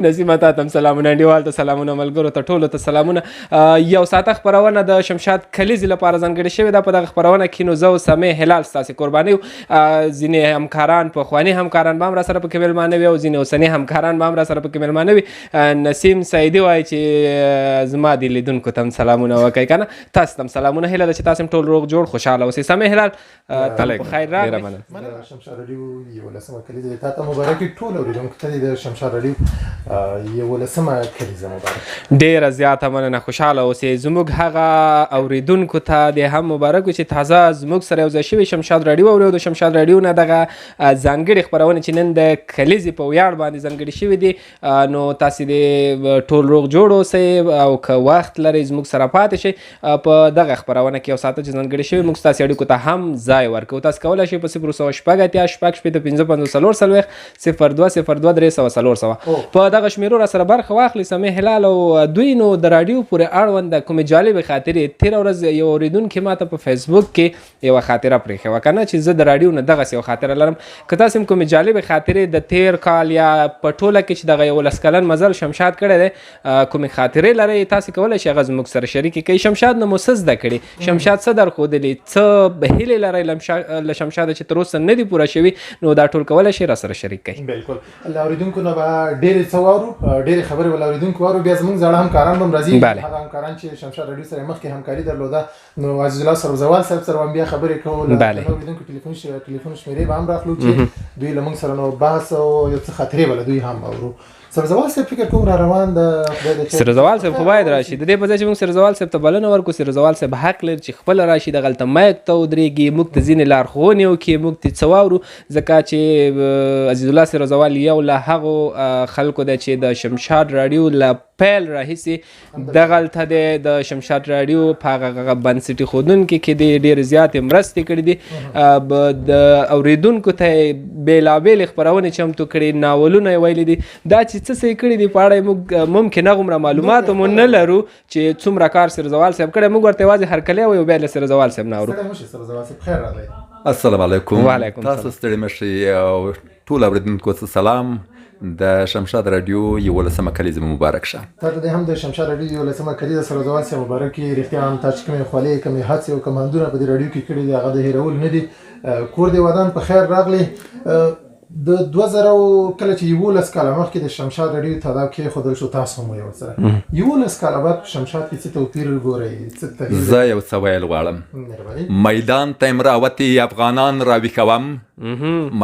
نسیمه تا ته سلامونه، انډیوال ته سلامونه، ملګرو ته ټولو ته سلامونه. یو ساعته خپرونه د شمشاد کلیزې لپاره ځانګړې شوې ده. په دغه خپرونه کې نو زه سمیع هلال ستاسې قرباني یو. ځینې همکاران پخواني همکاران به هم راسره پکې مېلمانه وي او ځینې اوسني همکاران به هم راسره پکې مېلمانه وي. نسیم سعیدي وایي چې زما د لیدونکو ته هم سلامونه وکړئ که نه. تاسو ته هم سلامونه. هیله ده چې تاسو هم ټول روغ جوړ خوشحاله اوسئ. سمیع هلال ته په خیر راغلئ. مننه. شمشاد راډیو 11مه کلیزه تا ته مبارک وي. ټول اورېدونکو ته د شمشاد راډیو 11مه کلیزه مبارک. ډېره زیاته مننه. خوشحاله اوسئ. زموږ هغه اورېدونکو ته د هم مبارک وي چې تازه زموږ سره یوځای شوي شمشاد راډیو اوري او د شمشاد راډیو نه دغه ځانګړې خپرونې چې نن د کلیزې په ویاړ باندې ځانګړې شوي دي. نو تاسې د ټول روغ جوړ اوسئ او که وخت لرئ زموږ سره پاتې شئ. په دغه خپرونه کې یو ساعته چې ځانګړې شوي موږ ستاسې اړیکو ته هم ځای ورکوو. تاسو کولی شئ په 016 شپږ شپېته پنځه پنځوس څلور څلوېښت 0202 درې سوه څلور سوه په دغه شمېرو راسره برخه واخلئ. سمیع هلال او دوی نو د راډیو پورې اړوند کومې جالبې خاطرې تېره ورځ یو اورېدونکي ما ته په فیسبوک کې یوه خاطره پرېښې وه که نه چې زه د راډیو نه دغسې یو خاطره لرم. که تاسې هم کومې جالبې خاطرې د تېر کال یا په ټوله کې چې دغه 11 کلن مزل شمشاد کړی دی کومې خاطرې لرئ تاسې کولی شئ هغه زموږ سره شریکې کړئ. شمشاد نه مو څه زده کړي؟ شمشاد څه درښودلي؟ څه هیلې لرئ له شمشاده چې تر اوسه نه دي پوره شوي؟ نو دا ټول کولی شئ راسره شریک کړئ. بالکل. له اورېدونکو نه به ډېرې څه واورو، ډېرې خبرې به له اورېدونکو واورو. بیا زموږ زاړه همکاران به هم راځي. هغه همکاران چې شمشاد راډیو سره مخکې همکاري درلوده نو عزیز الله سروزوال صاحب سره هم بیا خبرې کوو. له اورېدونکو ټلیفون شمېرې به هم راخلو چې دوی له موږ سره نو بحث او یو څه خاطرې به له دوی هم اورو. سرزوال صاحب فکر کوم را روان د سرزوال صاحب خو باید راشي. د دې په ځای چې موږ سرزوال صاحب ته بلنه ورکړو سرزوال صاحب حق لري چې خپله راشي دغلته مایک ته ودرېږي موږ ته ځینې لارښوونې وکړي موږ ته څه واورو. ځکه چې عزیز الله سرزوال یو له هغو خلکو دی چې د شمشاد راډیو له پیل راهیسې دغلته دی د شمشاد راډیو په هغه بنسټي ښودونکي کې دی ډېرې زیاتې مرستې کړي دي. د اورېدونکو ته یې بېلابېلې خپرونې چمتو کړي ناولونه یې ویلي دي. دا چې څه څه یې کړي دي په اړه یې موږ ممکن هغومره معلومات مو نه لرو چې څومره کار سرزوال صاحب کړی. موږ ورته یوازې هرکلی وایو بیا له سرزوال صاحب نه اورو. السلام علیکم. وعلیکم تاسو ستړي مه شئ او ټول اورېدونکو ته سلام. د شمشاد راډیو 11مه کلیزه مبارک شه. تا ته هم د شمشاد راډیو 11مه کلیزه سرزوال صاحب مبارک وي. رښتیا هم تا چې کومې خولې کومې هڅې او کمانډونه په دې راډیو کې کړي دي هغه د هېرول نه دي. کور دې ودان په خیر راغلی. د 2000 کله چې 11 کاله مخکې د شمشاد راډیو تداو کېښودل شو تاسو هم یو سره 11 کاله بعد په شمشاد کې څه توپیر ګورئ؟ څه تغییر؟ زه یو څه ویل غواړم. میدان ته یم راوتي افغانان راویښوم،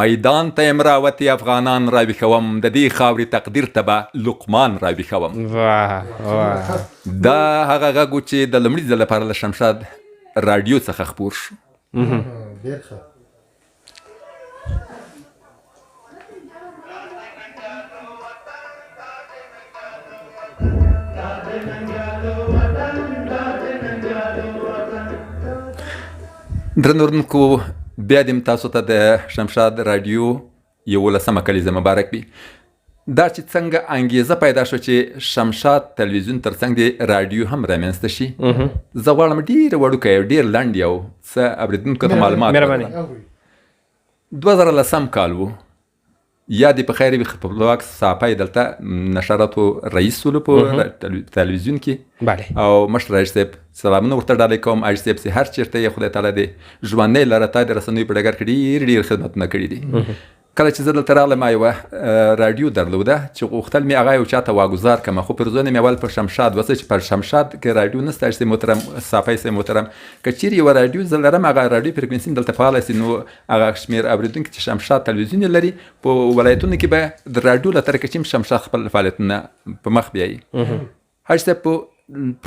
میدان ته یم راوتي افغانان راویښوم، د دې خاورې تقدیر ته به لقمان راویښوم. دا هغه غږ و چې د لومړي ځل لپاره له شمشاد راډیو څخه خپور شو. ډېر ښه. درنو اورېدونکو بیا دې تاسو ته د شمشاد راډیو 11مه کلیزه مبارک وي. دا چې څنګه انګیزه پیدا شو چې شمشاد تلویزیون تر څنګ د راډیو هم رامنځته شي. زه غواړم ډېر وړوکی یو ډېر لنډ یو څه اورېدونکو ته معلومات ورکړم. 2010 کال و یا دې په خیر وي خپلواک صحافه یې دلته نشراتو رئیس ولو په تلویزیون کې او مشر رئیس صاحب سلامونه ورته ډالۍ کوم. عاجز صاحب چې هر چېرته یې خدای تعالی دې ژوندی لره تا د رسنیو په ډګر کې ډېر ډېر خدمتونه کړي دي. کله چې زه دلته راغلم ما یوه راډیو درلوده چې غوښتل مې هغه یو چا ته واګزار کړم خو پر ځان مې اول په شمشاد وسه چې پر شمشاد کې راډیو نسته چې محترم صافی سي محترم که چیرې یوه راډیو زه لرم هغه راډیو فریکونسي دلته فعاله سي نو هغه شمېر اورېدونکي چې شمشاد تلویزیون لري په ولایتونو کې به د راډیو له طریقې چې شمشاد خپل فعالیتونه په مخ بیایي. حاج صاحب په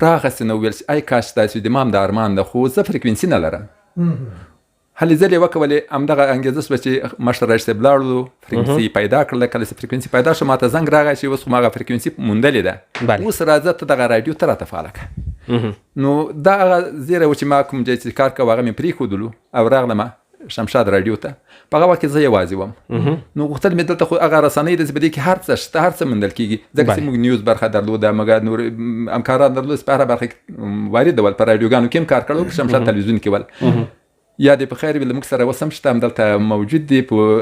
پراخه سي نو ویل چې ای کاش داسې د امام د ارمان ده خو زه فریکونسي نه لرم. هلې ځلې وکولې همدغه انګېزه شوه چې مشر رئیس صاحب لاړو فریکونسي پیدا کړله. کله چې فریکونسي پیدا شو ما ته زنګ راغی چې اوس خو ما هغه فریکونسي موندلې ده اوس راځه ته دغه راډیو ته راته فعاله کړه. نو دا هغه زیری و چې ما کوم ځای چې کار کوه هغه مې پرېښودلو او راغلم شمشاد راډیو ته. په هغه وخت کې زه یوازې وم. نو غوښتل مې دلته خو هغه رسنۍ ده چې په دې کې هر څه شته هر څه موندل کېږي ځکه چې موږ نیوز برخه درلوده موږ نور همکاران درلود په هره برخه کې وارد ول په راډیوګانو کې هم کار کړی په شمشاد تلویزیون کې ول. یا دې په خیر وي له موږ سره اوس هم شته همدلته موجود دي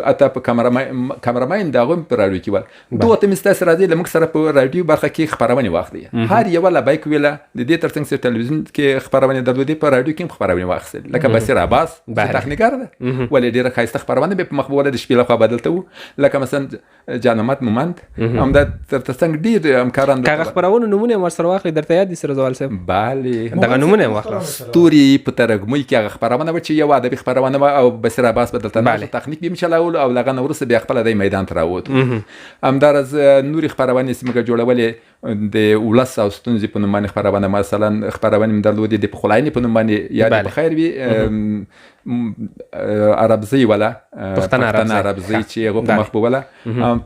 حتی په کامراماین د هغوی په راډیو کې ول دوه ته مې ستاسې راځي له موږ سره په راډیو برخه کې خپرونې واخلي هر یوه له بیک ویله د دې تر څنګ چې ټلویزیون کې خپرونې درلودې په راډیو کې هم خپرونې واخیستل لکه بصیر عباس چې تخنیکګر ده ولې ډېره ښایسته خپرونه به په مخ به وله د شپې لخوا به دلته وو لکه مثلا جانمات مومند همدا تر څنګ ډېر همکاران که هغه خپرونو نومونه یې ورسره واخلي درته یاد دي سرزوال صاحب بلې دغه نومونه یې واخله ستوري په ترږمۍ کې هغه خپرونه وه چې یو ادبي خپرونه وه او بصیر عباس به دلته ناست تخنیک به یې چلولو او له هغه نه وروسته بیا خپله دی میدان ته راووت همداراز نورې خپرونې چې موږ جوړولې د ولس او ستونزې په نوم باندې خپرونه مثلا خپرونې مې درلودې د پخلاینې په نوم باندې یا د په خیر وي عربزۍ وله پښتنه عربزۍ چې هغو په مخ به وله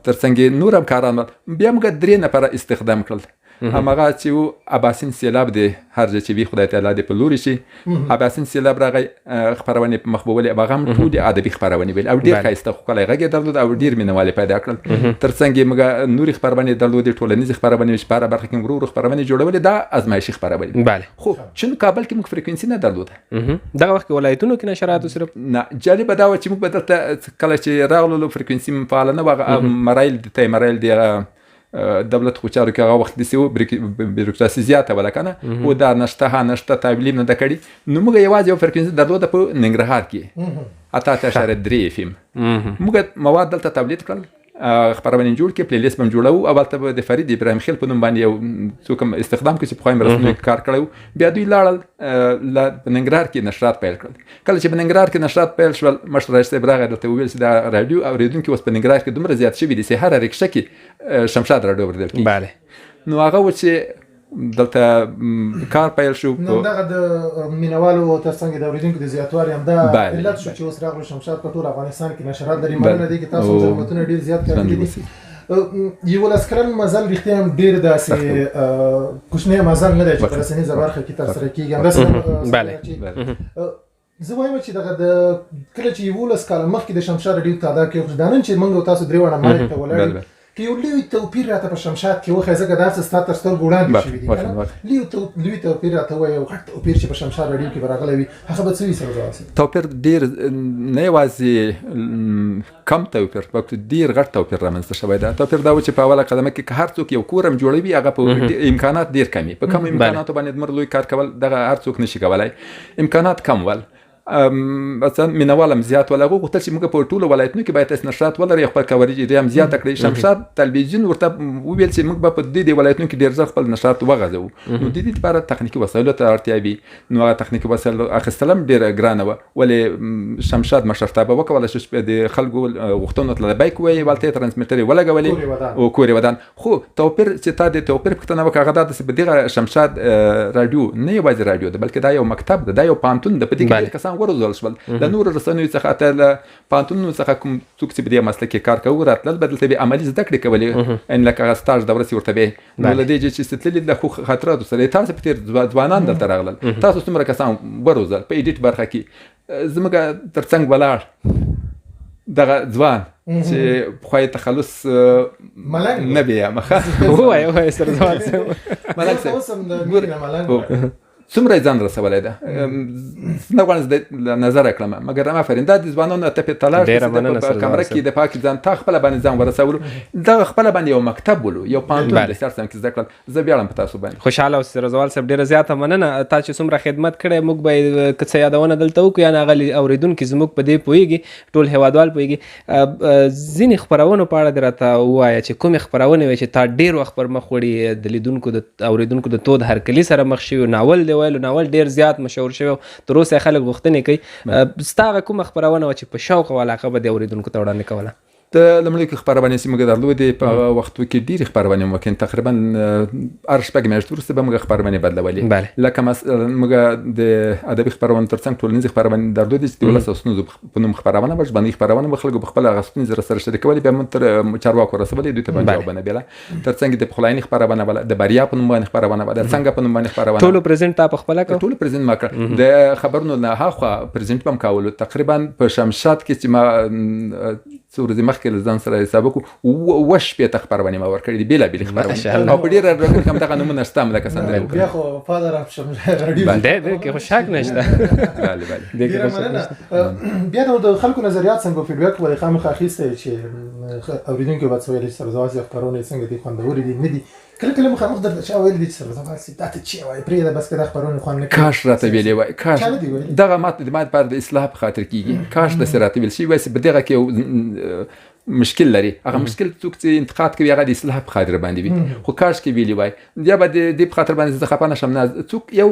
تر څنګ نور همکاران بیا موږ 3 نفره استخدام کړل همغه چې و اباسین سیلاب دی هر ځای چې وي خدای تعالی دې په لوري شي اباسین سیلاب راغی خپرونې په مخ به ولې هغه هم ټولې ادبي خپرونې ویل او ډېر ښایسته ښکلی غږ یې درلود او ډېر مینهوال یې پیدا کړل تر څنګ یې موږ نورې خپرونې درلودې ټولنیزې خپرونې چې په هره برخه کې ورو ورو خپرونې جوړولې دا ازمایشي خپرونې خو چون کابل کې موږ فریکونسي نه درلوده دغه وخت کې ولایتونو کې نشراتو صرف نه جالبه دا وه چې موږ به دلته کله چې راغلو فریکونسي فعاله نه وه مرایل دی دولت خو چارو کې هغه وخت داسې و بیروکراسي زیاته وله که نه و دا نشته تعلیم نه ده کړي نو موږ یوازې یو فریکونسي درلوده په ننګرهار کې 8.3 FM موږ مواد دلته تولید کړل خپرونې جوړ کړې پلیلیست به هم جوړوو او هلته به د فرید ابراهیم خیل په نوم باندې یو څوک هم استخدام کړي چې پخوا یې رسنیو کې کار کړی و بیا دوی لاړل په ننګرهار کې نشرات پیل کړل کله چې په ننګرهار کې نشرات پیل شول مشر رئیس صاحب راغی دلته وویل چې دا راډیو اورېدونکي اوس په ننګرهار کې دومره زیات شوي دي چې هره رکشه کې شمشاد راډیو اورېدل کېږي نو هغه و چې دلته کار پیل شو نو دغه د مینوالو تر څنګ د اورېدونکو د زیاتوالي همدا علت شو چې اوس راغلو شمشاد په ټول افغانستان کې نشرات لري مننه دی چې تاسو زحمتونه ډېر زیات کړي دي 11 کلن مزل رښتیا هم ډېر داسې کوچنی مزل نه دی چې په رسنیزه برخه کې ترسره کېږي همداسې زه وایم چې دغه د کله چې 11 کاله مخکې د شمشاد راډیو تعداد کې دا نن چې موږ او تاسو درې واړه مالک ته ولاړ که یو لوی توپیر راته په شمشاد کې وښیي ځکه دا څه ستا تر سترګو وړاندې شوي دي لوی توپیر راته ووایي یو غټ توپیر چې په شمشاد راډیو کې به راغلی وي هغه به څه وي سرزوال توپیر ډېر نه یوازې کم توپیر بلکې ډېر غټ توپیر رامنځته شوی دی توپیر دا و چې په اوله قدمه کې که هر څوک یو کور هم جوړوي هغه په امکانات ډېر کم وي په کم امکاناتو باندې دومره لوی کار کول دغه هر څوک نشي کولی امکانات کم ول مثلا مینوال هم زیات ول هغوی غوښتل چې موږ په ټولو ولایتونو کې باید تاسې نشرات ولرئ خپل کوریج ایریا هم زیاته کړئ شمشاد تلویزیون ورته وویل چې موږ به په دې ولایتونو کې ډېر زر خپل نشرات وغځوو نو د دې لپاره تخنیکي وسایلو ته اړتیا وي نو هغه تخنیکي وسایل اخیستل هم ډېره ګرانه وه ولې شمشاد مشرتابه وکولی چې د خلکو غوښتنو ته بیک ووایي هلته یې ترانسمیټر یې ولګولې او کور یې ودان خو توپیر چې تا د توپیر پوښتنه وکړه هغه دا ده چې په دغه شمشاد راډیو نه یوازې راډیو ده بلکې دا یو مکتب ده دا یو پوهنتون ده په دې کې ډېر کسان وروزل شول د نورو رسنیو څخه ته له پوهنتونونو څخه کوم څوک چې په دې مسله کې کار کوي راتلل به دلته بیا عملي زده کړې کولې ان لکه هغه سټاژ دوره چې ورته به نو له دې چې تللي له خو خاطراتو سره تاسو په تېر ځوانان دلته راغلل تاسو څومره کسان وروزل په ایډیټ برخه کې زموږ تر څنګ ولاړ دغه ځوان چې پخوا یې تخلص نه بیا مخه ووایه سرزوال صاحب ملک صاحب څومره ځان رسولی ده نه غواړم د نظره کړم مګر آفرین دا د ځوانانو ته په تلاش په کمره کې د پاک ځان تا خپله باندې ځان ورسولو دغه خپله باندې یو مکتب ولو یو پوهنتون د سر څنګ کې زده کړل زه ویاړم په تاسو باندې خوشحاله اوسئ رضوان صاحب ډېره زیاته مننه تا چې څومره خدمت کړی موږ به که څه یادونه دلته وکړو یا هغه اورېدونکي زموږ په دې پوهېږي ټول هېوادوال پوهېږي ځینې خپرونو په اړه دې راته ووایه چې کومې خپرونې وې چې تا ډېر وخت پر مخ وړي د لیدونکو د اورېدونکو د تود هرکلي سره مخ شوي ناول دی ویلو ناول ډېر زیات مشهور شوی تر اوسه خلک غوښتنې کوي ستا هغه کومه خپرونه وه چې په شوق او علاقه به د اورېدونکو ته وړاندې کوله د لومړۍ خپرونې چې موږ درلودې په هغه وختو کې ډېرې خپرونې مو وکړې تقریبا هر شپږ میاشتې وروسته به موږ خپرونې بدلولې لکه موږ د ادبي خپرونو تر څنګ ټولنیزې خپرونې درلودې چې د ولس او ستونزو په نوم خپرونه وه ژبنۍ خپرونه به خلکو په خپله هغه ستونزې راسره شریکولې بیا موږ تر چارواکو رسولې دوی ته به جوابونه بیله تر څنګ د پخلاینې خپرونه وله د بریا په نوم باندې خپرونه وه د څنګه په نوم باندې خپرونه ټولو پرزنټ تا په خپله کړ ټولو پرزنټ ما کړ د خبرونو نه هاخوا پرزنټ به هم کولو تقریبا په شمشاد کې چې ما څو ورځې مخکې له ځان سره حساب وکړو 80 خپرونې ما ورکړې دي بېلابېلې خپرونې او په ډېره راډیو کې همدغه نومونه شته لکه سندرې وکړم بیا خو فادر اف راډیو دې کې خو شک نشته بله بله ډېره مننه. بیا نو د خلکو نظریات څنګه فیډبیک ولې خامخا اخیستی چې اورېدونکي به څه ویلي چې سرزوازي خپرونې څنګه دي خوندورې دي نه دي کله کله مخامخ درته چا ویلي دي چې سرزوازي دا ته چی وایي پرېږده بس که دا خپرونې خوند نه کوي کاش راته ویلې وای کاش چا نه دي ویلي دغه ما لپاره د اصلاح په خاطر کېږي کاش داسې راته ویل شوي وای چې په دغه کې مشکل لري هغه مشکل څوک چې انتقاد کوي هغه د اصلاح په خاطر باندې وي خو کاش کې ویلي وای یا به د دې په خاطر باندې زه خفه نه شم نه څوک یو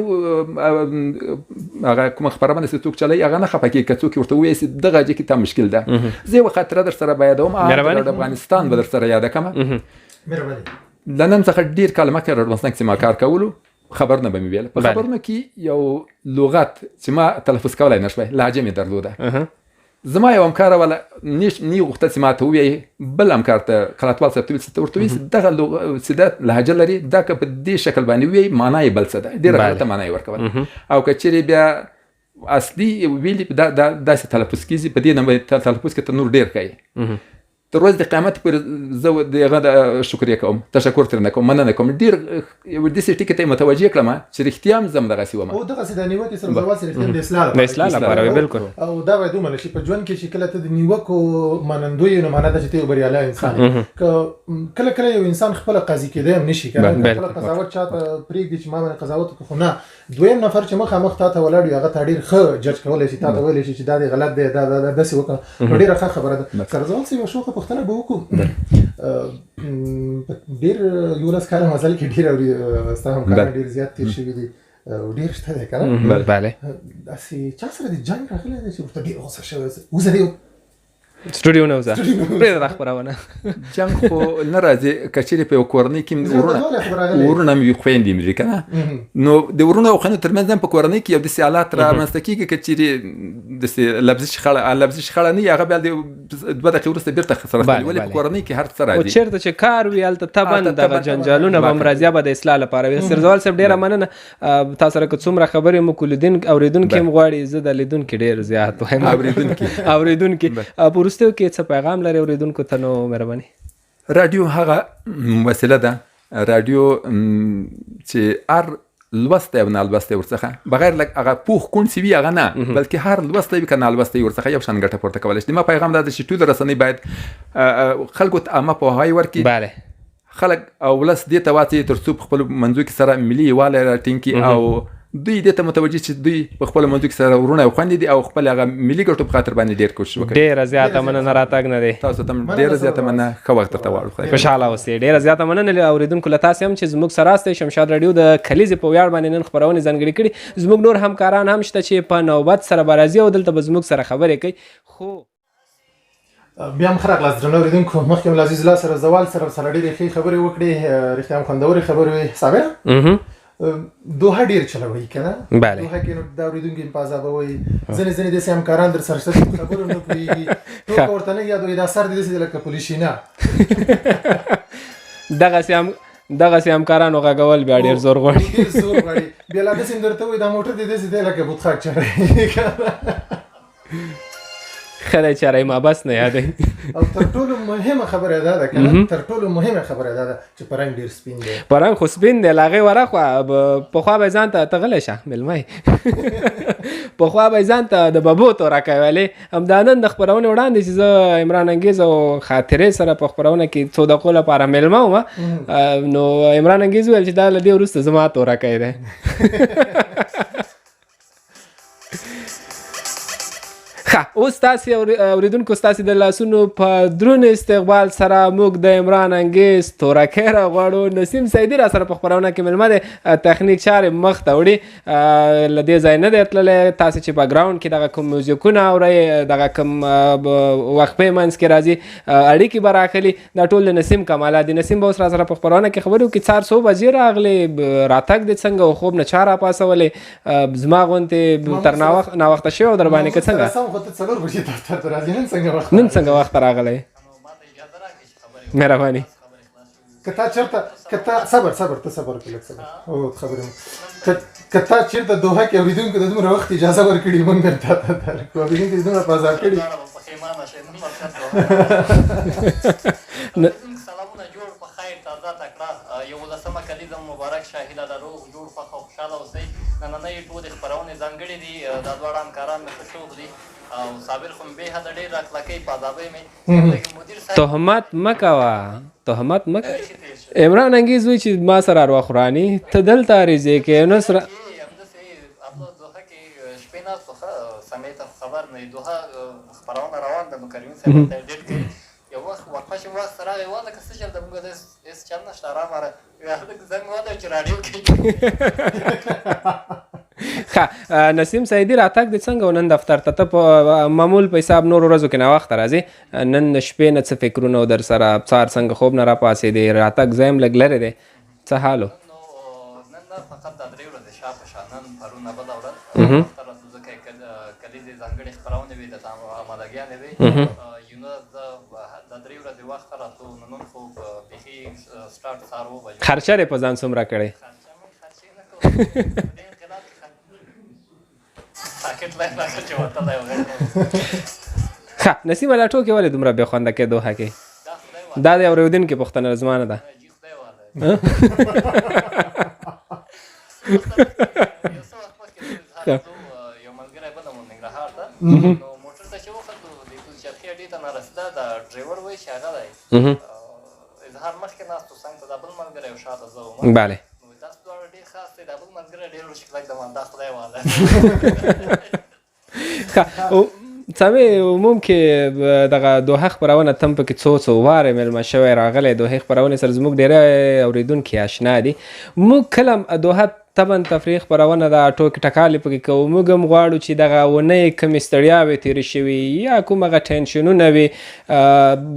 هغه کومه خپرونه چې څوک چلوي هغه نه خفه کېږي که څوک ورته ووایي چې دغه ځای کې تا مشکل ده زه یوه خاطره در سره به یادوم د افغانستان به در سره یاده کړمه مهرباني له نن څخه ډېر کاله مخکې رادیو چې ما کار کولو خبرونه به مې ویل په خبرونو کې یو لغت چې ما تلفظ کولی نه شوی لهجه مې درلوده زما یو همکاره وله نی غوښتل چې ما ته ووایي بل همکار ته قلاتوال صاحب ته ویل چې ته ورته ووایي چې دغه چې دا لهجه لري دا که په دې شکل باندې ووایي معنا یې بل څه ده ډېره غلطه معنا یې ورکول او که چیرې بیا اصلي ویلي داسې تلفظ کېږي په دې نه تلفظ کې ته نور ډېر کوي تر ورځې د قیامت پورې زه د هغه د شکریه کوم تشکر ترېنه کوم مننه کوم ډېر یو داسې ټکي ته یې متوجه کړم چې رښتیا هم زه همدغسې وم او دغسې د نیوکې سرزوازي رښتیا د اصلاح لپاره بالکل او دا باید ومنل شي په ژوند کې چې کله ته د نیوکو منندوی یې نو معنا ده چې ته یو بریالی انسان یې که کله کله یو انسان خپله قاضي کېدی هم نه شي که خپله قضاوت چا ته پرېږدي چې ما باندې قضاوت وکړو خو نه دویم نفر چې مخامخ تا ته ولاړ وي هغه تا ډېر ښه جج کولی شي تا ته ویلی شي چې دا دې غلط دی دا داسې وکړه نو ډېره ښه خبره ده سرزوال صاحب یوه شوقه پوښتنه به وکړو ډېر 11 کاله مزل کې ډېر ستا همکاران ډېر زیات تېر شوي دي او ډېر شته دی که نه بله داسې چا سره د جنګ راغلی دی چې ورته ډېر غوسه شوی وزه دی سټوډیو نه وځه پرېږده دا خپرونه جنګ خو نه راځي که چیرې په یو کورنۍ کې ورونه مې خویندې مې دي که نه نو د ورونو او خویندو ترمنځ هم په کورنۍ کې یو داسې حالات رامنځته کېږي که چیرې داسې لفظي شخړه نه وي هغه بیا د 2 دقیقې وروسته بېرته سره خپلي ولې په کورنۍ کې هر څه راځي او چېرته چې کار وي هلته طبعا دغه جنجالونه به هم راځي به د اصلاح لپاره وي سرزوال صاحب ډېره مننه تا سره که څومره خبرې مو اورېدونکي هم غواړي زه د لیدونکي ډېر زیات وایم اورېدونکي وروستیو کې څه پیغام لري اورېدونکو ته نو مهرباني راډیو هغه وسیله ده راډیو چې هر لوستی او نالوستی ورڅخه بغیر لږ هغه پوخ کونډ چې وي هغه نه بلکې هر لوستی وي که نالوستی ورڅخه یو شان ګټه پورته کولی شي ما پیغام دا ده چې ټولې رسنۍ باید خلکو ته عامه پوهاوی ورکړي بله خلک او ولس دې ته واچوي تر څو په خپلو منځو کې سره ملي یووالی راټینګ کړي او دوی دې ته متوجه چې دوی په خپلو منځو کې سره ورونه او خویندې دي او خپل هغه ملي ګټو په خاطر باندې ډېر کوشش وکړي ډېره زیاته مننه راتګ نه دی تاسو ته ډېره زیاته مننه ښه وخت درته غواړو خوشحاله اوسئ ډېره زیاته مننه اورېدونکو له تاسې هم چې زموږ سره راستئ شمشاد راډیو د کلیزې په ویاړ باندې نن خپرونې ځانګړې کړي زموږ نور همکاران هم شته چې په نوبت سره به راځي او دلته به زموږ سره خبرې کوي خو بیا هم ښه راغلاست درنو اورېدونکو مخکې هم له عزیز الله سره زوال سره ډېرې ښې خبرې وکړې رښتیا هم خوندورې خبرې وې صابره دوحه ډېر چلوي که نه دوحه کې نو دا اورېدونکي په عذابوي ځینې داسې همکاران در سره شته چې خبرو نه پوهېږي ټوکه ورته نه یادوي دا سر دې داسې دی لکه پولیشینه دغسې همکارانو غږول بیا ډېر زور غواړي بیا لا داسې درته وایي دا موټر دې داسې دی لکه بوتخاک چړی ښه دی چې رای مابس نه یادوي او تر ټولو مهمه خبره دا ده که نه تر ټولو مهمه خبره دا ده چې پرنګ ډېر سپین دی پرنګ خو سپین دی له هغې ورخوا پخوا به یې ځان ته ته غلی شه مېلمه پخوا به یې ځان ته د ببو تورکی ویلې همدا نن د خپرونې وړاندې چې زه عمران انګیز او خاطرې سره په خپرونه کې څو دقیقو لپاره مېلمه وم نو عمران انګیز وویل چې دا له دې وروسته زما تورکی دی اوس تاسې اورېدونکو ستاسې د لاسونو په دروند استقبال سره موږ د عمران انګیز تورکی راغواړو نسیم سیدي را سره په خپرونه کې مېلمه دی تخنیک چارې مخ ته وړي له دې ځای نه دی تللی تاسې چې بګراونډ کې دغه کوم میوزیکونه اورئ دغه کوم وقفې منځ کې راځي اړیکې به راخلي دا ټول د نسیم کمالات دي نسیم به اوس را سره په خپرونه کې خبرې وکړي 400 بجې راغلې راتګ دې څنګه و خوب نه چا راپاڅولې زما غوندې تر ناوخته شوی او در باندې که څنګه نن څنګه وخت راغلی مهرباني که تا چېرته صبر ته صبر کړه لږ صبر او خبرې که تا چېرته دوحه کې اورېدونکو ته دومره وخت اجازه ورکړي موږ درته اورېدونکي دې دومره په عذاب کړي سلامونه جوړ په خیر تازه تکړه 11مه کلیزه مبارک شاهده د روغ جوړ خوښ او خوشحاله اوسئ نننۍ ټولې خپرونې ځانګړې دي دا دواړه همکاران مې ښه شوق دي او صابر خو مې بېحده ډېر راکلکۍ په ادابۍ مې مدیر صاحب تهمت مه کوه تهمت مه کوه عمران انګیز وایي چې ما سره اروا خوراني ته دلته عریضې کې نو سره همداسې ابله دوحه کې شپې ناست خو ښه سمې ته خبر نه وي دوحه خپرونه روان ده نو کریم صاحب ته ډېټ کوي یو وخت ورپسې وخت راغی واده که څه چل د موږ هېڅ چل نشته ارام هلک زنګ واده چې راډیو کوي ښه نسیم سعیدي راتګ دې څنګه و نن دفتر ته ته په معمول په حساب نورو ورځو کې ناوخته راځې نن د شپې نه څه فکرونه و در سره سهار څنګه خوب نه راپاڅېدې راتګ ځای هم لږ لرې دی څه حال و نو نن نه فقط دا درې ورځې شا په شا نن پرونه بله ورځ وخته راتلو ځکه کلیزې ځانګړې خپرونې وې د آمادګیانې وې یو نه زه دا درې ورځې وخته راتلو نو نن خو بیخي سټارټ سهار 7 بجې خرچه دې په ځان څومره کړې خرچې نه کوو دې انقلاب کې پاکټ لاین راکړ چې وتلی و ښه نسیمه دا ټوکې ولې دومره بې خونده کې دوحه کې دا خدای والا دا د اورېدونکي پوښتنه زمانه ده جی خدای والا یو څه وخت مخکې یو ملګری بله مو ننګرهار ته نو موټر ته چې وختو د کلچرخي اډې ته نارسېده دا ډرایور وایي چې هغه دی اظهار مخکې ناستو څنګ ته دا بل ملګری او شاته زه وم بله نو تاسو دواړه ډېر خاص دی دا بل ملګری ډېر وشکلک د دا خدای والا ښه سمې عموم کې دغه دوحه خپرونه تم پکې څو وارې مېلمه شوی راغلی دوحې خپرونې سره زموږ ډېری اورېدونکي اشنا دي موږ کله دوحه طبعا تفریح خپرونه ده ټوکې ټکالې پکې کوو موږ هم غواړو چې دغه اونۍ کومې ستړیاوې تېرې شوي یا کوم هغه ټینشنونه وي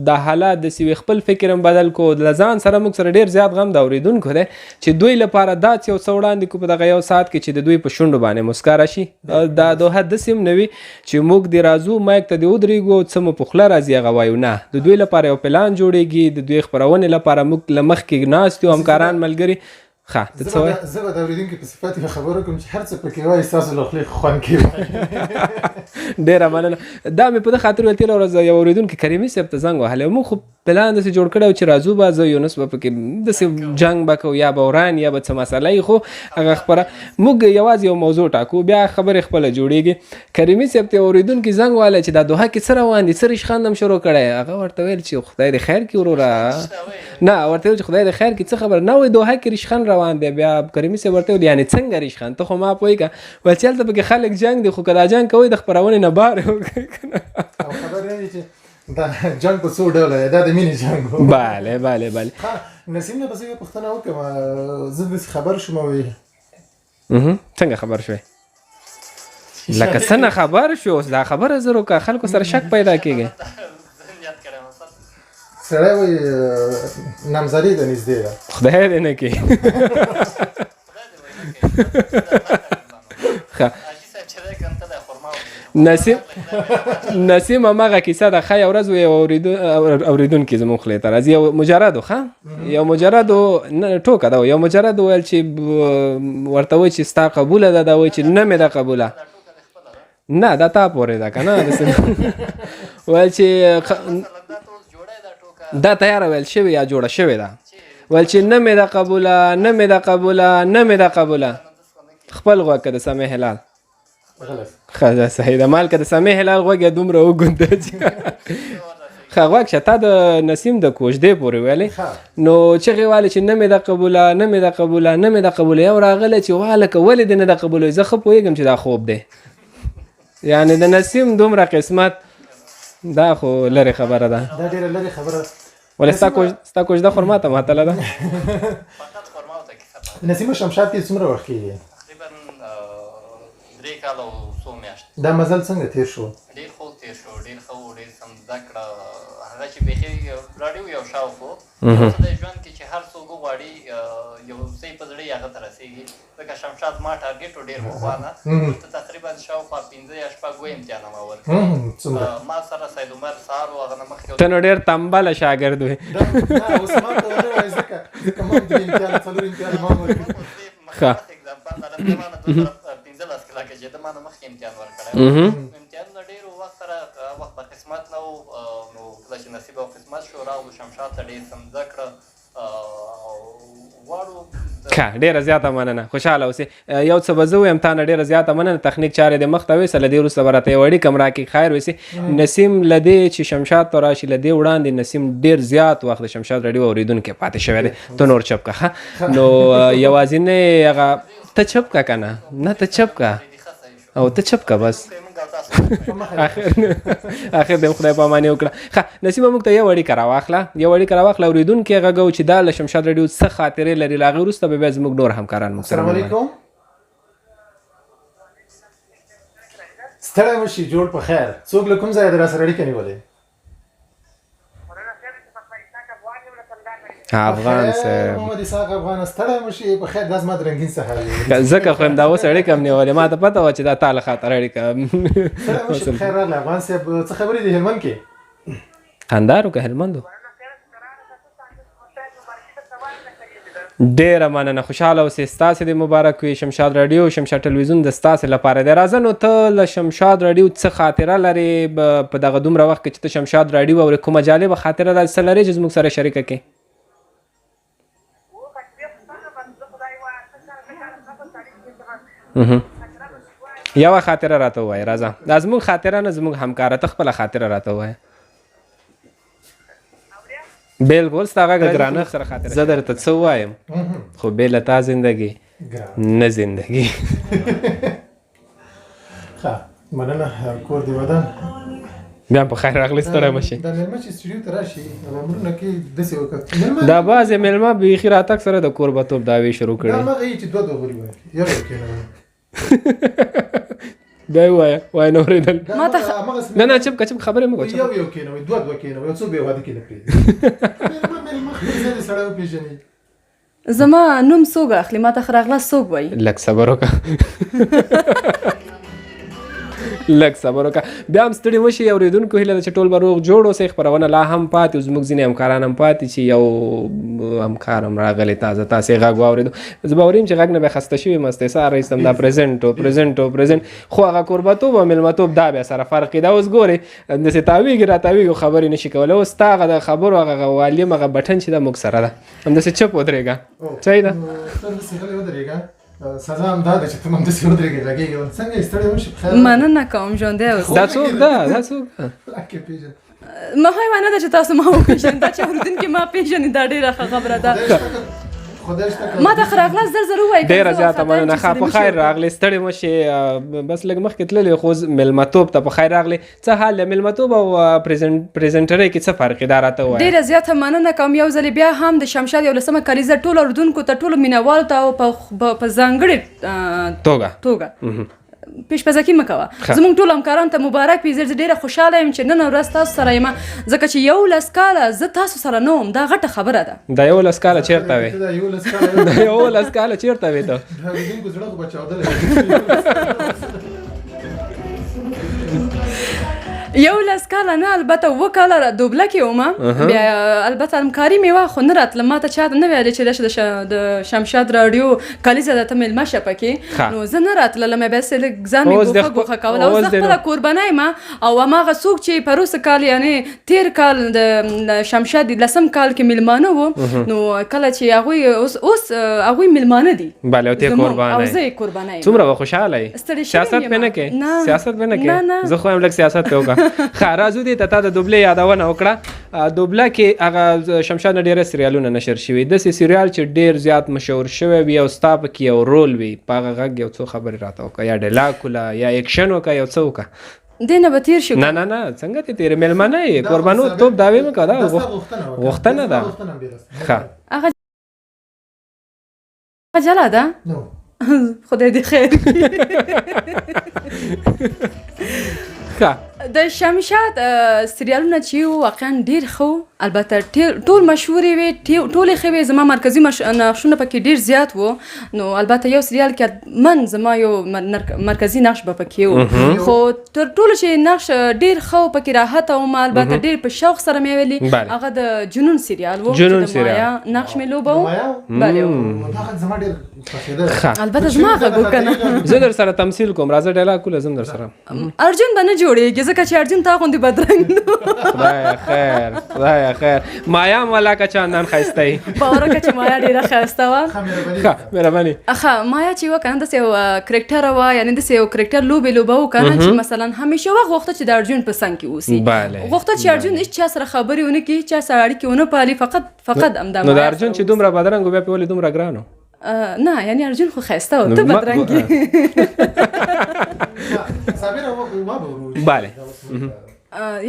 دا حالات داسې وي خپل فکر هم بدل کړو له ځان سره موږ سره ډېر زیات غم د اورېدونکو دی چې دوی لپاره داسې یو څه وړاندې کړو په دغه یو ساعت کې چې د دوی په شونډو باندې مسکا راشي دا دوحه داسې هم نه وي چې موږ دې راځو مایک ته دې ودرېږو څه مو په خوله راځي هغه وایو نه د دوی لپاره یو پلان جوړېږي د دوی خپرونې لپاره موږ له مخکې ناست یو همکاران ملګري ښه ته څه وایې زه به د اورېدونکي په صفت کې خبره کوم چې هر څه پکې وایي ستاسو له خولې خوند کوي ډېره مننه دا مې په ده خاطر ویل تېره ورځ یو اورېدونکي کریمي صاحب ته زنګ وهلی موږ خو پلان داسې جوړ کړی و چې راځو به زه یونس به پکې داسې جنګ به کوو یا به وران یا به څه مسله یي خو هغه خپره موږ یوازې یو موضوع ټاکو بیا خبرې خپله جوړېږي کریمي صاحب ته اورېدونکي زنګ وهلی چې دا دوحه کې څه روان دي څه ریشخند هم شروع کړی هغه ورته ویل چې خدای دې خیر کړي وروره نه ورته ویل چې خدای دې خیر کړي څه خبره نه وایي دوحه کې ریشخند روان دی بیا کریمي صاحب ورته ویل یعنې څنګه ریشخند ته خو ما پوهېږه ویل چې هلته پکې خلک جنګ دی خو که دا جنګ کوئ د خپرونې نه بار او خبر نه وي چې دا جنګ په څو ډوله دی دا د مینې جنګ و بله بله بله نسیم نه به زه یوه پوښتنه وکړم زه داسې خبر شوم وی څنګه خبر شوې لکه څنګه خبر شو اوس دا خبره زرو که خلکو سره شک پیدا کېږي سړی وایي نامزدې ده نږدې ده خدای دې نه کړي نسیم هماغه کیسه ده ښه یو ورځ یو اورېدونکي زموږ خولې ته راځي یو مجرد ښه یو مجرد ټوکه ده یو مجرد وویل چې ورته وایي چې ستا قبوله ده دا وایي چې نه مې ده قبوله نه دا تا پورې ده که نه ویل چې دا تیاره ویل شوې یا جوړه شوې ده ویل چې نه مې ده قبوله نه مې ده قبوله نه مې ده قبوله خپل غوږ که د سمې هلال ښه صحیح ده مال که د سمې هلال غوږ یې دومره وګونده چې ښه غوږ شه تا د نسیم د کوژدې پورې ویلې نو چغې والې چې نه مې ده قبوله نه مې ده قبوله نه مې ده قبوله یو راغلی چې والکه ولې دې نه ده قبوله زه ښه پوهېږم چې دا خوب دی یعنې د نسیم دومره قسمت دا خو لرې خبره ده دا ډېره لرې خبره ولې ستا کوژده خرما ته ماتله ده نسیمه شمشاد کې څومره وخت کېږي تقریبا 3 کاله او 100 میاشتې دا مزل څنګه تېر شو ډېر خوږ تېر شو ډېر ښه و ډېر سم زده کړه هغه چې بیخي راډیو یو شاوخ و د ژوند کې چې هر څوک وغواړي یو څه په زړه یې هغه ته رسېږي ځکه شمشاد ما ټارګېټ و ډېر پخوانه ورته تقریبا شاوخوا 15 یا 16 امتحانه ما ورکړي ما سره سید عمر سهار و هغه نه مخکې ته نو ډېر تنبله شاګرد وې اوس ما ته ونه وایي ځکه ما هم 3 امتحان 4 امتحان ما هم ورکړي اگزامپل دا د ما نه 2015 کلاکه چې د ما نه مخکې امتحان ورکړی امتحانونه ډېر وخت سره وخت په قسمت نه و راغلو شمشاد ته ډېر څه زده کړه غواړو. ښه ډېره زیاته مننه، خوشحاله اوسې. یو څه به زه ویم تا نه ډېره زیاته مننه. تخنیک چارې دې مخته ویسه، له دې وروسته به راته یو اړیکه هم راکړي خیر ویسې. نسیم له دې چې شمشاد ته راشي له دې وړاندې نسیم ډېر زیات وخت د شمشاد راډیو اورېدونکی پاتې شوی دی. ته نور چپ که ښه. نو یوازینی هغه ته چپ که که نه نه ته چپ که او ته چپ که بس اخر دې خدای پاماني وکړه. ښه نسیمه موږ ته یو اړیکه راواخله اورېدونکي غږو چې دا له شمشاد راډیو څه خاطرې لري. له هغې وروسته به بیا زموږ نور همکاران موږ سره. السلام علیکم. ستړی مشي، جوړ په خیر. څوک له کوم ځایه د راسره اړیکه نیولې؟ افغان صاحب محمد اسحاق افغان. ستړی مشي په خیر. دا زما د رنګین سهار دی. ځکه خو هم دا اوس اړیکه هم نیولې، ما ته پته وه چې دا تا له خاطر اړیکه. ستړی مشي په خیر راغلی. افغان صاحب څه خبرې دي هلمند کې؟ کندهار که هلمند ډېره مننه، خوشحاله اوسې. ستاسې د مبارک وي شمشاد راډیو شمشاد ټلویزیون د ستاسې لپاره دی. راځه نو ته له شمشاد راډیو څه خاطره لرې په دغه دومره وخت کې چې ته شمشاد راډیو اورې؟ کومه جالبه خاطره داسې څه لرې چې زموږ سره شریکه کړې؟ یوه خاطره راته ووایه. راځه دا زموږ خاطره نه زموږ همکاره، ته خپله خاطره راته ووایه. بالکل ستا غږ ګرانه سره خاطره. زه درته څه ووایم خو بې له تا زندګي نه زندګي. ښه مننه. کور دې ودان. بیا په خیر راغلی، ستړی مه شي. دا مېلمه چې سټوډیو ته راشي مامورونه کې داسې وکړه. دا بعضې مېلمه بیخي راتګ سره د کوربتوب دعوې شروع دا کړي. مغه یې چې دوه غوري وایي یو کېنه بیا یې ووایه وایه نه اورېدل. مغه نه نه چپ که چپ خبرې مه کوه. یو کېنه وایي دوه کېنه وایي څوک به واده کې نه کړي. مېلمه دې سړی وپېژني. زما نوم څوک اخلي؟ ما ته ښه راغله څوک وایي؟ لږ صبر وکړه لږ صبر وکړه. بیا هم ستړي مه شي. اورېدونکو هیله ده چې ټول به روغ جوړ اوسئ. خپرونه لا هم پاتې زموږ ځینې همکاران هم پاتې چې یو همکار هم راغلی تازه تاسې غږ واورېدو. زه به اوریم چې غږ نه بیا خسته شوي مستې سهار ایستم دا پرزنټ خو هغه کوربتوب او مېلمتوب دا بیا سره فرق دی. دا اوس ګورې داسې تاویږي راتاویږي خبرې نه شي کولی. اوس تا هغه د خبرو هغه والیم هغه بټن چې دا موږ سره ده همداسې چپ ودرېږه. صحیح ده. سزا هم دا ده چې ته هم داسې ودرېږې غږېږې څنګه یې ستړی وشي په خیر. مننه کوم ژوندی اوسې. دا څوک ده دا څوک ده؟ مهمه نه ده چې تاسو ما وپېژنئ، دا چې اورېدونکي ما پېژني دا ډېره ښه خبره ده. ما ته ښه راغلاست زر ووایئ. ډېره زیاته مننه. ښه په خیر راغلې، ستړې مه شې. بس لږ مخکې تللې خو مېلمتوب ته په خیر راغلې. څه حال له مېلمتوب او پرزنټرۍ کې څه فرق دی دا راته ووایه. ډېره زیاته مننه کوم. یو ځلې بیا هم د شمشاد 11مه کلیزه ټولو اورېدونکو ته ټولو مینهوالو ته او په ځانګړې توګه پیشپزکی مه کوه. زموږ ټول همکارانو ته مبارک وي. زه ډېره خوشحاله یم چې نن ورځ تاسو سره یم، ځکه چې 11 کاله زه تاسو سره نه وم. دا غټه خبره ده. دا 11 کاله چېرته وې؟ دا 11 کاله چېرته وې ته؟ یو لس کاله نه البته 2 کاله دوبله کې ومه. بیا البته همکاري مې وه خو نه راتله. ما ته چا نه ویلې چې د شمشاد راډیو کلیزه ده ته مېلمه شه پکې. نو زه نه راتللم. بیا سې لږ ځان مې ګوښه کوله. اوس زه خپله کوربنی یم او هماغه څوک چې پروسه کال یعنې تېر کال د شمشاد 10 کال کې مېلمانه وو نو کله چې هغوی اوس هغوی مېلمانه دي. بله او ته قربانه او زه یې قربانه یم. څومره به خوشحاله یې؟ سیاست پې نه کوې؟ سیاست پې نه کوې؟ زه خو یم لږ سیاست پې وکړه. ښه راځو دې ته تا د دوبلې یادونه وکړه. دوبله کې هغه شمشاد نه ډېره سریالونه نشر شوي. داسې سریال چې ډېر زیات مشهور شوی وي او ستا پکې یو رول وي په هغه غږ یو څو خبرې راته وکړه. یا ډیلاګ وله یا ایکشن وکړه یو څه وکړه. دې نه به تېر شو. نه څنګه دې تېرې مېلمانه یې قربانو توپ دعوې مه کوه. دا غوښتنه ده. ښه هغه جلا ده. خدای دې خیر ښه. د شمشاد سریالونه چې واقعا ډېر ښه البته ټول مشهورې وې ټولې ښې وې. زما مرکزي نقشونه پکې ډېر زیات وو. نو البته یو سریال کې من زما یو مرکزي نقش به پکې و خو تر ټولو چې نقش ډېر ښه و پکې راحته وم. البته ډېر په شوق سره مې ویلي هغه د جنون سریال و چې د مایا نقش مې لوبه و. بله البته زما غږ وکنه. زه در سره تمثیل کوم. راځه ډایلاګ کوله زم در سره. ارجن به نه جوړېږي ځکه چې ارجن تا غوندې بدرنګ خدای خیر مایا ملاکه چاندان ښایسته یي باور وکړه چې مایا ډېره ښایسته وه مهرباني مایا چې وه که نه داسې یو کرکټر وه یعنې داسې یو کرکټر لوبې لوبه و که نه چې مثلا همیشه وخت غوښته چې د ارجن په څنګ کې اوسي غوښته چې ارجن هېڅ چا سره خبرې ونه کړي هېڅ چا سره اړیکې ونه پالي فقط همدا نو د ارجن چې دومره بدرنګ و بیا پې ولې دومره ګران و نه یعنی ارجن خو ښایسته و ته بدرنګ یې بله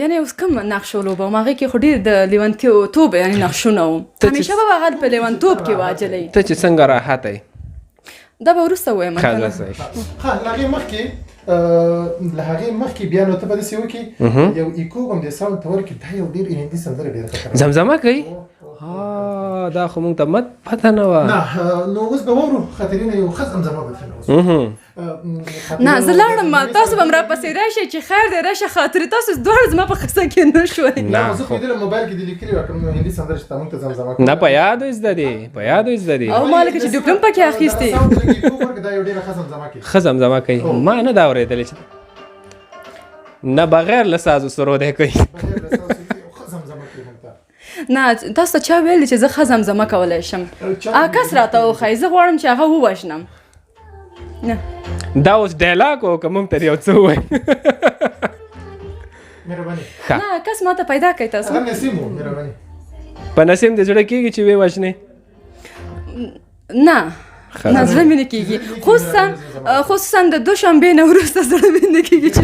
یعنی اوس کوم نقشو لوبه وم هغې کې خو ډېر د لیونتوب یعنې نقشونه و همیشه به هغه په لیونتوب کې واجلی ته چې څنګه راحت یې دا به وروسته ووایم له هغې مخکې بیا نو ته به داسې وکړې یو ایکو هم دې ساوند ته ورکړي دا یو ډېر هندي سندره ډېره خطرناکه زمزمه کوي دا خو مونږ ته پته نه وه نه نو اوس به واورو خاطرینه یو ښه زمزمه به درته نه زه لاړم تاسو به م راپسې راشئ چې خیر دی راشه خاطرې تاسو دواړه زما په قصه کې نه شوئ زه پوهېدلم موبایل کې دې لیکلي وه کوم هندي سندره چې تا مونږ ته زمزمه نه په یادو یې زده دي په یادو یې زده دي او ما لکه چې ډیپلوم پکې اخیستې دا یو ډېره ښه زمزمه کوي ښه زمزمه کوي ما نه دا اورېدلې چې نه بغیر له سازو سرو دی کوي نه تاسو ته چا ویلي چې زه ښه زمزمه کولی شم کس راته وښایي زه غواړم چې هغه ووژنم نه دا اوس ډایلاګ و که مونږ ته یو څه ووایي نه کس ما ته پیدا کوي تاسو په نسیم د زړه کېږي چې ویې وژنې نه نه زړه مې نه کېږي خصوصا د دوشنبې نه وروسته زړه مې نه کېږي چې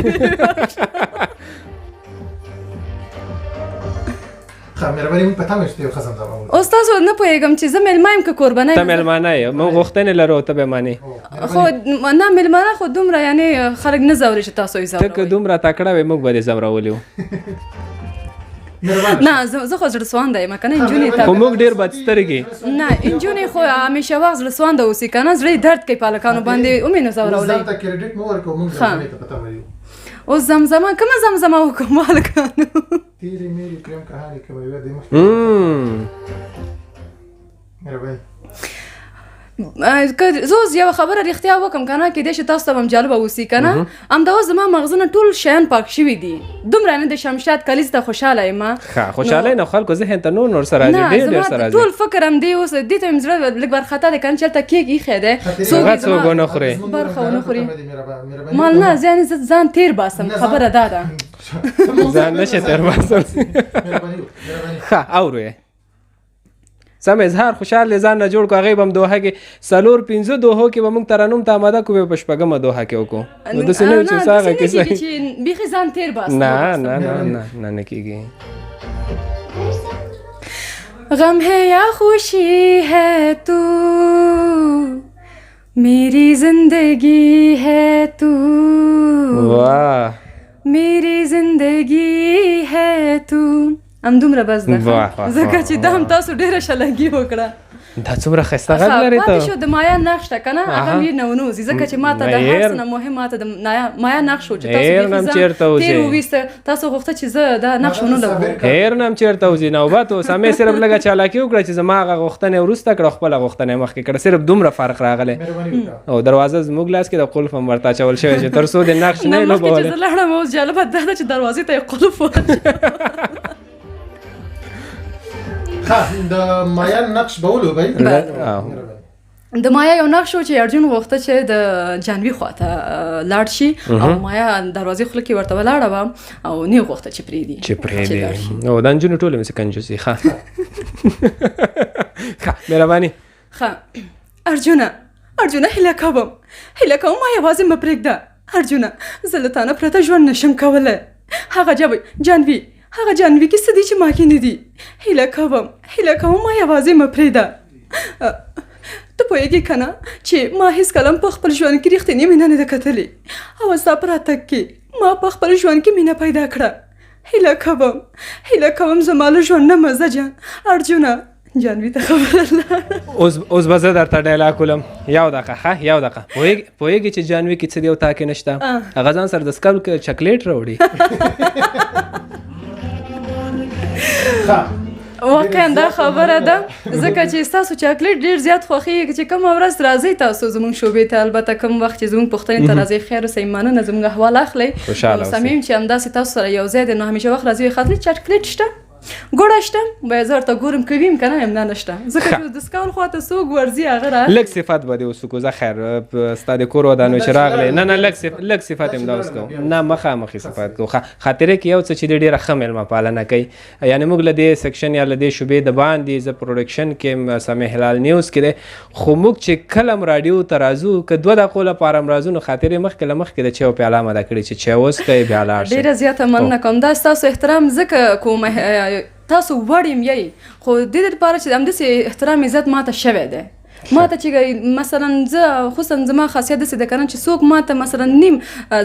اوس تاسو نه پوهېږم چې زه میلمه یم که کوربنه ته میلمانه یې موږ غوښتنې لرو ته به منې خو نه میلمانه خو دومره یعنې خلک نه ځوري چې تاسو یې ته که دومره تکړه وې موږ به دې ځورولي وو نه زه خو زړه سوانده یم که نه نجونې خو موږ ډېر بد سترګې نه نجونې خو همیشه وخت زړه سوانده اوسي که نه زړه یې درد کوي په هلکانو باندې ومې نه ځورولی اوس زمزمه کومه زمزمه وکړم هلکانو زه اوس یوه خبره رښتیا وکړم که نه کیدای شي تاسو ته به هم جالبه اوسي که نه همدا اوس زما مغزونه ټول شیان پاک شوي دي دومره نه د شمشاد کلیز ته خوشحاله یم خوشحاله نه خلکو ذهن ته نور سره راځي ډېر سره راځي ټول فکر هم دی اوس دې ته مې زړه لږ وارخطا دی که نه چې هلته کیک ایښی دی څوک ونه خوري برخه ونه خوري مال نه زه یعنې زه ځان تېر باسم خبره دا ده ځان نشي تېر باسم ښه اورو یې سم اظهار خوشحال دی ځان نه جوړ کړو هغې به هم دوحه کې 4-5 دوحو کې به موږ ترنم ته آماده کړو بیا په شپږمه دوحه کې وکړو نو داسې نه وي چې اوس هغه کیسه چې بیخي ځان تېر باسم نه نه نه نه نه کېږي غم ہے یا خوشی ہے تو میری زندگی ہے تو واه میری زندگی ہے تو همدومره بس ده ځکه چې دا هم تاسو ډېره شلګي وکړه دا څومره ښایسته غږ لري ته پاتې شو د مایا نقش ته که نه هغه مې نه ونوځي ځکه چې ما ته د هر څه نه مهم ما ته د مایا نقش و چې تاسو تېر وویسته تاسو غوښته چې زه دا نقش ونه لګوم هېر نه هم چېرته وځي نوبت اوس همې صرف لږه چالاکي وکړه چې زما هغه غوښتنې وروسته کړه خپله غوښتنې مخکې کړه صرف دومره فرق راغلی او دروازه زموږ لاس کې د قلف هم ورته اچول شوی چې تر څو د نقش نه یې لوبولی مخکې چې زه لاړم اوس جالبه دا ده چې دروازې ته یې قلف واچوه د مایا نقش به ولوبئ د مایا یو نقش و چې ارجن غوښته چې د جانوي خواته لاړ شي او مایا دروازې خوله کې ورته ولاړه وه او نه یې غوښته چې پرېږدي او دا نجونې ټولې مې څه کنجوسي ښه مهرباني ښه ارجونه هیله کوم ما یوازې مه پرېږده ارجونه زه له تا نه پرته ژوند نشم کولی هغه جانوي کې څه دي چې ما کې نه دي هیله کوم ما یوازې مه پرېږده ته پوهېږې که نه چې ما هېڅکله هم په خپل ژوند کې رښتینې مینه نه ده کتلې او ستا په راتګ کې ما په خپل ژوند کې مینه پیدا کړه هیله کوم زما له ژوند نه مزه جان ارجونه جانوي ته خبره لاړه اوس به زه درته ډایلاګ ولم یو دقیقه پوهېږې چې جانوي کې څه دی او تا کې نشته هغه ځان سره د سکل چاکلیټ راوړي واقعا دا خبره ده ځکه چې ستاسو چاکلیټ ډېر زیات خوښېږي چې کومه ورځ راځئ تاسو زموږ شعبې ته البته کوم وخت چې زموږ پوښتنې ته راځئ خیر اوسئ مننه زموږ احوال اخلئ صمیم چې همداسې تاسو سره یو ځای دی نو همیشه وخت راځئ خاطرې چاکلیټ شته ګوړه شته به زه ورته ګورم کوي هم که نه یم نه نشته ځکه چې د سکول خواته څوک ورځي هغه را لږ صفت به دې وسو زه خیر ستا د کور ودانو چې راغلی نه لږ صفت هم دا اوس کوو نه مخامخې صفت کوو خاطرې کې یو څه چې دی ډېره ښه مېلمه پالنه کوي یعنې موږ له دې سیکشن یا له دې شعبې د باندې زه پروډکشن کې سمیع هلال نیوز کې دی خو موږ چې کله هم راډیو ته راځو که 2 دقیقو لپاره هم راځو نو خاطرې مخکې له مخکې د چایو پیاله اماده کړې چې چای وڅښئ بیا لاړ شئ ډېره زیاته مننه کوم دا ستاسو احترام ځکه کوم تاسو وړ یم یی خو د دې لپاره چې همداسې احترام عزت ماته شوی دی ماته چې مثلا زه خصوصا زما خاصیت داسې ده که نه چې څوک ماته مثلا نیم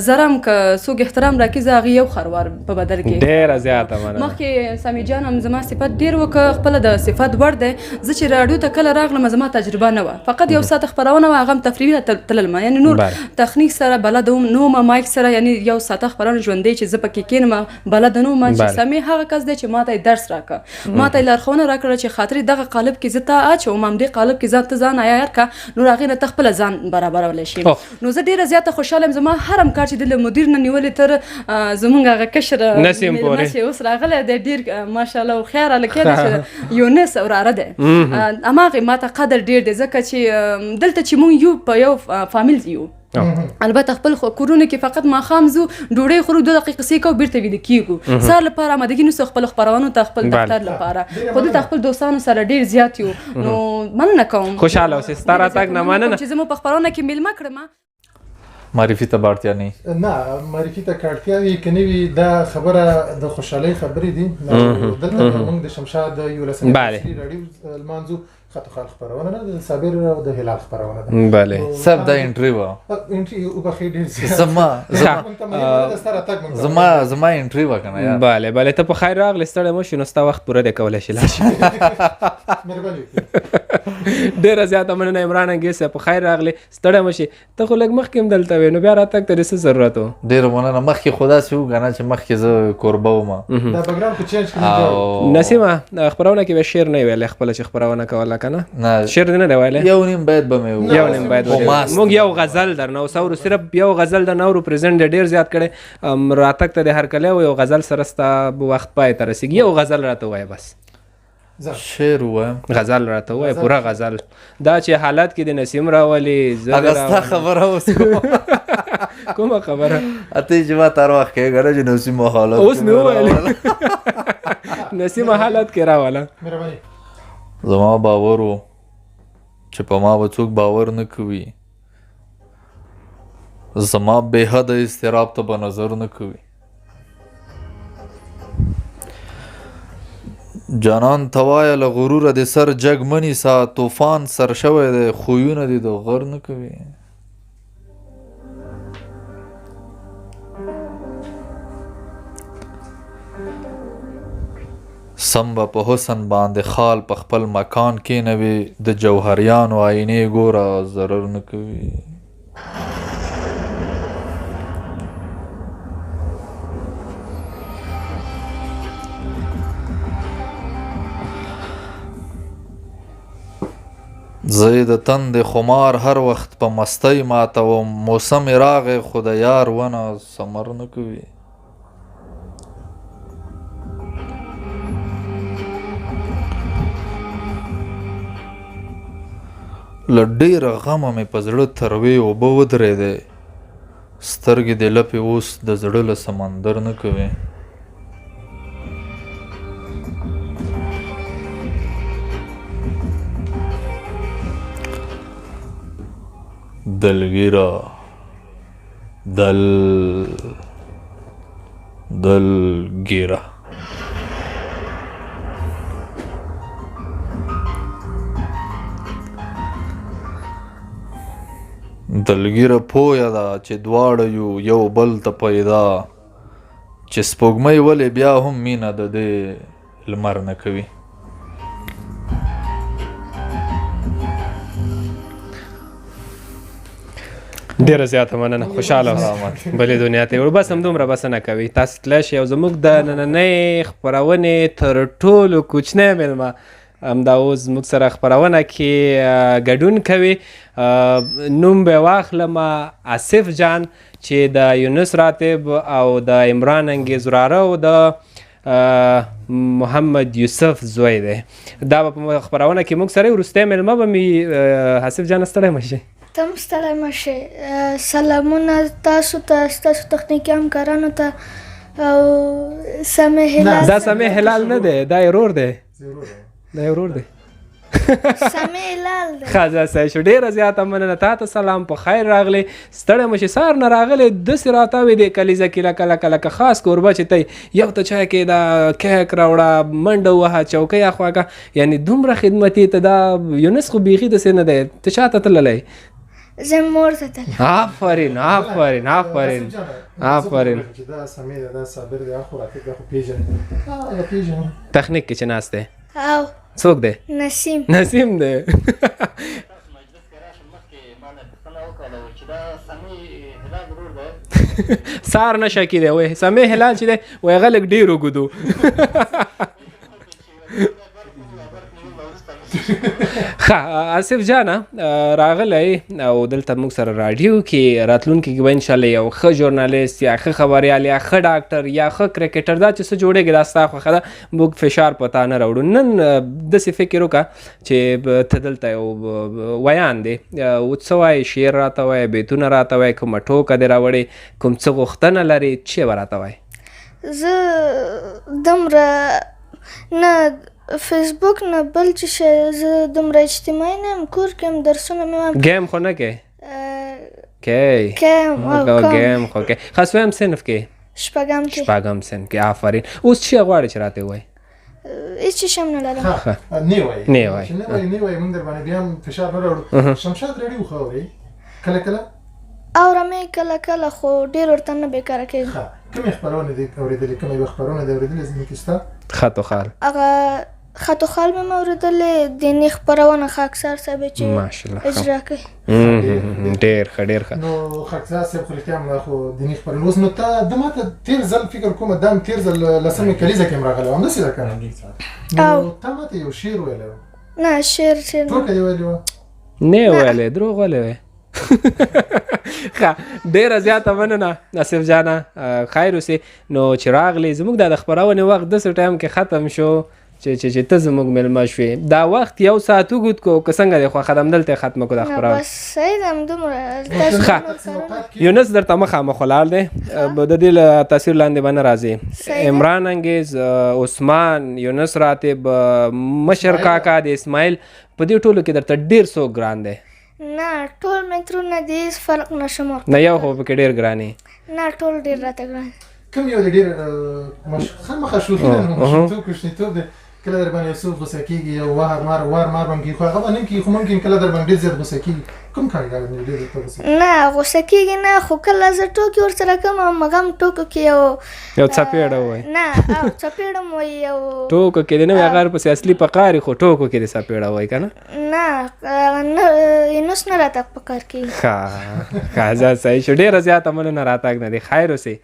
زره هم که څوک احترام راکړي زه هغې یو خروار په بدل کې ډېره زیاته مننه مخکې سامي جان هم زما صفت ډېر وکړه خپله د صفت وړ دی زه چې راډیو ته کله راغلم زما تجربه نه وه فقط یو ساعت خپرونه وه هغه هم تفریحي تللم یعنې نور تخنیک سره بلد نه وم مایک سره یعنې یو ساعته خپرونه ژوندی چې زه پکې کښېنم بلد نه وم چې سامي هغه کس دی چې ماته یې درس راکړه ماته یې لارښوونه راکړه چې خاطرې دغه قالب کې زه ته اچوم همدې قالب کې ځان ته ځان عیار کړه نو هغې نه ته خپله ځان برابرولی شي نو زه ډېره زیاته خوشحاله یم زما هر همکار چې دی له مدیر نه نیولې تر زموږ هغه کشر نسیم پورې چې اوس راغلی دی ډېر ماشاءالله هوښیار هلکی دی چې یونس وراره دی هماغې ماته قدر ډېر دی ځکه چې دلته چې مونږ یو په یو فامیل یو البته خپل کورونه کې فقط ماښام ځو ډوډۍ خورو 2 دقیقې قصې کوو بیرته ویده کېږو سهار لپاره آمادګي نیسو خپلو خپرونو ته خپل دفتر لپاره خو دلته خپل دوستانو سره ډېر زیات یو نو مننه کوم خوشحاله اوسې ستا راتګ نه مننه چې زه مو په خپرونه کې میلمه کړم معرفي ته به اړتیا نه نه معرفي ته که اړتیا وي که نه وي دا خبره د خوشحالۍ خبرې دي دلته موږ د شمشاد 11 راډیو لمانځو خط خال خبرونه نه د صابر او د هلال خبرونه ده بله سب دا انټریو انټریو په خیر ډیر زما انټریو کنه یار بله ته په خیر راغلی ستړی مه شو نو ستا وخت پوره دی کولی شي لاړ شي ډېره زیاته مننه عمران انګیز صاحب په خیر راغلی ستړی مه شي ته خو لږ مخکې هم دلته وې نو بیا راتګ ته دې څه ضرورت و ډېره مننه مخکې خو داسې و که نه چې مخکې زه کوربه وم دا بګراوند خو چینج کړي نسیمه خپرونه کې به شعر نه ویلی خپله چې خپرونه کوله که نه شعر دې نه دی ویلی یو نیم باید به مې یو نیم باید موږ یو غزل درنه وسورو صرف یو غزل درنه اورو پرزنټ ډېر زیات کړی راتګ ته د هرکلی و یو غزل سره ستا وخت پای ته رسېږي یو غزل راته ووایه بس شعر ووایم غزل راته ووایه پوره غزل دا چې حالت کې د نسیم راولي هغه ستا خبره اوس کومه خبره اته چې ما تر وخت کې ګره چې نسیم حالت اوس مې وویل نسیم حالت کې راوله زما باور و چې په ما به څوک باور نه کوي زما بې حده اضطراب ته به نظر نه کوي جانان ته وایه له غروره د سر جګ مه نیسه طوفان سر شوی دی خویونه دې د غر نه کوي سم به په حسن باندې خال په خپل مکان کېنوي د جوهریانو آینې ګوره ضرر نه کوي زه د تندې خمار هر وخت په مستۍ ماتوم موسم راغی خو د یار ونه ثمر نه کوي له ډېره غمه مې په زړه تروې اوبه ودرېدې سترګې دې لپې اوس د زړه له سمندر نه کوي دلگیرا دلگیرا دلگیره پویه ده چې دواړه یو بل ته پیدا چې سپوږمۍ ولې بیا هم مینه د دې لمر نه کوي ډیره زیاته مننه خوشحاله اوسئ بلې دنیا ته ور بس همدومره بسنه کوي تاسو تللی شئ او زموږ د نننۍ خپرونې تر ټولو کوچنی مېلمه همدا اوس زموږ سره خپرونه کې ګډون کوي نوم به واخلم آصف جان چې د یونس راتب او د عمران انګیز وراره او د محمد یوسف زوی دی دا به په خپرونه کې موږ سره وروستی میلمه به مې حسیف جان ستړی مه شئ تم ستړی مه شئ سلامونه تاسو ته ستاسو تخنیکي همکارانو ته او سمیع هلال دا سمیع هلال نه دی دا یې ورور دی دا یې ورور دی سمیع هلال دی ښه ځه صحیح شو ډېره زیاته مننه تا ته سلام په خیر راغلی ستړی مه شې سهار نه راغلی داسې راتاوې دی کلیزه کې لکه خاص کوربه چې تی یو ته چای کې دا کیک راوړه منډه ووهه چوکۍ اخوا که یعنې دومره خدمتي ته دا یونس خو بیخي داسې نه دی ته چا ته تللی زه مور ته تللی آفرین آفرین آفرین آفرین دا سمیع دی دا صابر دی خو راتګ دا خو پیژنې تخنیک کې چې ناست دی او څوک دی نسیم نسیم دی مجلس کې راشم مخکې ما نه پوښتنه وکړله چې دا سمیع هلال ورور دی سار نشه کې دی وایي سمیع هلال چې دی وایي هغه لږ ډېر اوږد ښه آصف جانه راغلی او دلته موږ سره راډیو کې راتلونکي کې به انشاءالله یو ښه ژورنالیست یا ښه خبریال یا ښه ډاکټر یا ښه کرکټر دا چې څه جوړېږي دا ستا خوښه ده موږ فشار په تا نه راوړو نن داسې فکر وکړه چې ته دلته یو ویان دی څه وایې شعر راته وایې بیتونه راته وایې کومه ټوکه دې راوړې کوم څه غوښتنه لرې چې به راته وایې زه دومره نه فیسبوک نه بل چې شی زه دومره اجتماعي نه یم کور کې یم درسونه مې وایم ګیم خو نه کې کیم او ګیم خو کې خاص ویم صنف کې شپږم کې شپږم صنف کې آفرین اوس څه غواړې چې راته ووایې هېڅ شی هم نه لرم نه وایي نه وایي موږ در باندې بیا هم فشار نه راوړو شمشاد راډیو خو اورئ کله کله اورم یې کله کله خو ډېر ورته نه بېکاره کېږم کومې خپرونې دې اورېدلې کومې یوه خپرونه دې اورېدلې زموږ کې شته خط و خال هغه خط و خال مې اورېدلې دیني خپرونه خاکسار صاحب چې ماشاءالله اجرا کوي ډېر ښه ډېر ښه نو خاکسار صاحب خو رښتیا هم خو دیني خپرونه اوس نو ته د ما ته تېر ځل فکر کوم دا هم تېر ځل لسمې کلیزه کې هم راغلی و همداسې ده که نه نو تا ما ته یو شعر ویلی و نه شعر ټوکه دې ویلې وه نه ویلی دروغ ویلی وی ښه ډېره زیاته مننه آصف جانه خیر اوسې نو چې راغلی زموږ دا د خپرونې وخت داسې ټایم کې ختم شو چې ته زموږ میلمه شوې دا وخت یو ساعت وګد کو که څنګه دی خوښه ده همدلته یې ختمه کړو دا خپرونه بس صحیح ده همدومره ښه یونس درته مخامخ ولاړ دی د دې له تاثیر لاندې به نه راځي عمران انګیز عثمان یونس راتب مشر کاکا د اسماعیل په دې ټولو کې درته ډېر څوک ګران دی نه ټول مترونه دې هېڅ فرق نشم نه یو خو پکې ډېر ګرانې نه ټول ډېر راته ګران کوم یو د ډېر خامخا شوخي ده ماشومتوب کوچنیتوب دی کله در باندې یو څوک غوسه کېږي یو وار مار به هم کېږي خو هغه به نه کېږي خو ممکن کله در باندې ډېر زیات غوسه کېږي کوم کارګر دی ډېر ورته غوسه کېږي نه غوسه کېږي نه خو کله زه ټوکې ورسره کوم هغه هم ټوکو کې یو څپېړه وایي نه څپېړه م وایي یو ټوکو کې دی نه وي هغه پسې اصلي پکاري خو ټوکو کې دی څپېړه وایي که نه نه نوس نه راته پکار کېږي ښه ځه صحیح شو ډېره زیاته مننه راتګ نه دی خیر اوسئ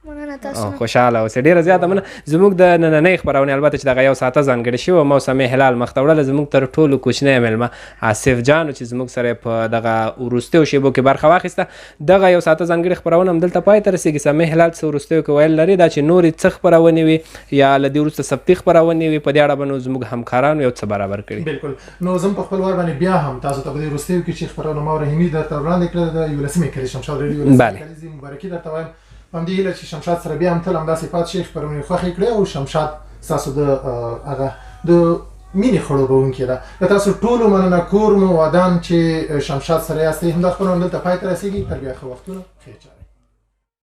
مننه تاسو خوشحاله اوسئ ډېره زیاته مننه زموږ د نننۍ خپرونې البته چې دغه یو ساعته ځانګړې شوې ما سمیع هلال مخته وړله زموږ تر ټولو کوچنی میلمه آصف جان چې زموږ سره په دغه وروستیو شیبو کې برخه واخیسته دغه یو ساعته ځانګړې خپرونه همدلته پای ته رسېږي سمیع هلال څه وروستیو کې ویل لري دا چې نورې څه خپرونې وي یا له دې وروسته سبتي خپرونې وي په دې اړه به نو زموږ همکارانو یو څه برابر کړي بالکل نو زه په خپل وار باندې بیا هم تاسو ته په دې وروستیو کې چې خپرونه ما رحیمي درته وړاندې کړله د یولسمې کلي شمشاد راډیو کلیزې مبارکي درته وایم همدې هیله چې شمشاد سره بیا هم تل همداسې پاتې شي خپرونې خوښې کړې او شمشاد ستاسو د هغه د مینې خړوبونکې ده د تاسو ټولو مننه کور مو ودان چې شمشاد سره یاستئ همدا خپرونه دلته پای ته رسېږي تر بیا ښه وختونه خیر